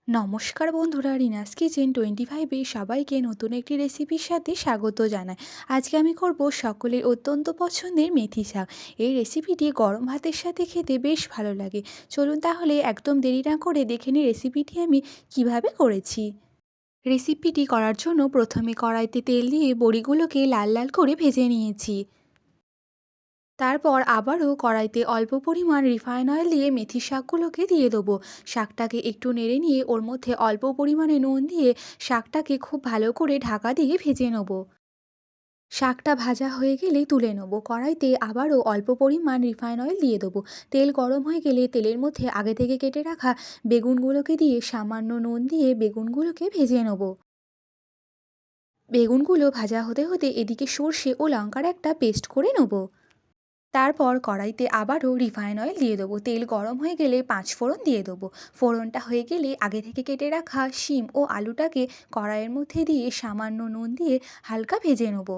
নমস্কার বন্ধুরা, রিনাস কিচেন 25-এ সবাইকে নতুন একটি রেসিপির সাথে স্বাগত জানাই। আজকে আমি করব সকলের অত্যন্ত পছন্দের মেথি শাক। এই রেসিপিটি গরম ভাতের সাথে খেতে বেশ ভালো লাগে। চলুন তাহলে একদম দেরি না করে দেখে নিই রেসিপিটি আমি কিভাবে করেছি। রেসিপিটি করার জন্য প্রথমে কড়াইতে তেল দিয়ে বড়িগুলোকে লাল লাল করে ভেজে নিয়েছি। তারপর আবারও কড়াইতে অল্প পরিমাণ রিফাইন অয়েল দিয়ে মেথি শাকগুলোকে দিয়ে দেবো। শাকটাকে একটু নেড়ে নিয়ে ওর মধ্যে অল্প পরিমাণে নুন দিয়ে শাকটাকে খুব ভালো করে ঢাকা দিয়ে ভেজে নেব। শাকটা ভাজা হয়ে গেলেই তুলে নেব। কড়াইতে আবারও অল্প পরিমাণ রিফাইন অয়েল দিয়ে দেবো। তেল গরম হয়ে গেলে তেলের মধ্যে আগে থেকে কেটে রাখা বেগুনগুলোকে দিয়ে সামান্য নুন দিয়ে বেগুনগুলোকে ভেজে নেব। বেগুনগুলো ভাজা হতে হতে এদিকে সর্ষে ও লঙ্কার একটা পেস্ট করে নেব। তারপর কড়াইতে আবারও রিফাইন অয়েল দিয়ে দেবো। তেল গরম হয়ে গেলে 5 ফোড়ন দিয়ে দেবো। ফোড়নটা হয়ে গেলে আগে থেকে কেটে রাখা শিম ও আলুটাকে কড়াইয়ের মধ্যে দিয়ে সামান্য নুন দিয়ে হালকা ভেজে নেব।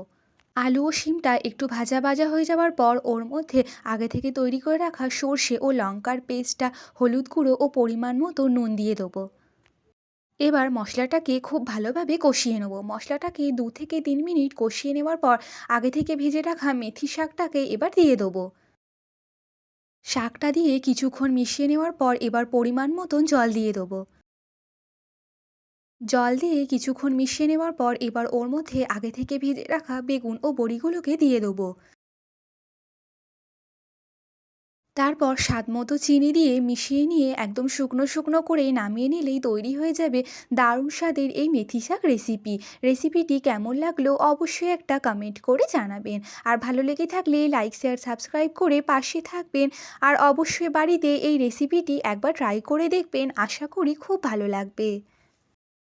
আলু ও শিমটা একটু ভাজা ভাজা হয়ে যাওয়ার পর ওর মধ্যে আগে থেকে তৈরি করে রাখা সর্ষে ও লঙ্কার পেস্টটা, হলুদ গুঁড়ো ও পরিমাণ মতো নুন দিয়ে দেবো। এবার মশলাটাকে খুব ভালোভাবে কষিয়ে নেব। মশলাটাকে 2 থেকে 3 মিনিট কষিয়ে নেওয়ার পর আগে থেকে ভেজে রাখা মেথি শাকটাকে এবার দিয়ে দেবো। শাকটা দিয়ে কিছুক্ষণ মিশিয়ে নেওয়ার পর এবার পরিমাণ মতন জল দিয়ে দেবো। জল দিয়ে কিছুক্ষণ মিশিয়ে নেওয়ার পর এবার ওর মধ্যে আগে থেকে ভেজে রাখা বেগুন ও বড়িগুলোকে দিয়ে দেবো। তারপর স্বাদমতো চিনি দিয়ে মিশিয়ে নিয়ে একদম শুকনো শুকনো করে নামিয়ে নিলেই তৈরি হয়ে যাবে দারুণ স্বাদের এই মেথি শাক রেসিপি। রেসিপিটি কেমন লাগলো অবশ্যই একটা কমেন্ট করে জানাবেন। আর ভালো লেগে থাকলে লাইক শেয়ার সাবস্ক্রাইব করে পাশে থাকবেন। আর অবশ্যই বাড়িতে এই রেসিপিটি একবার ট্রাই করে দেখবেন, আশা করি খুব ভালো লাগবে।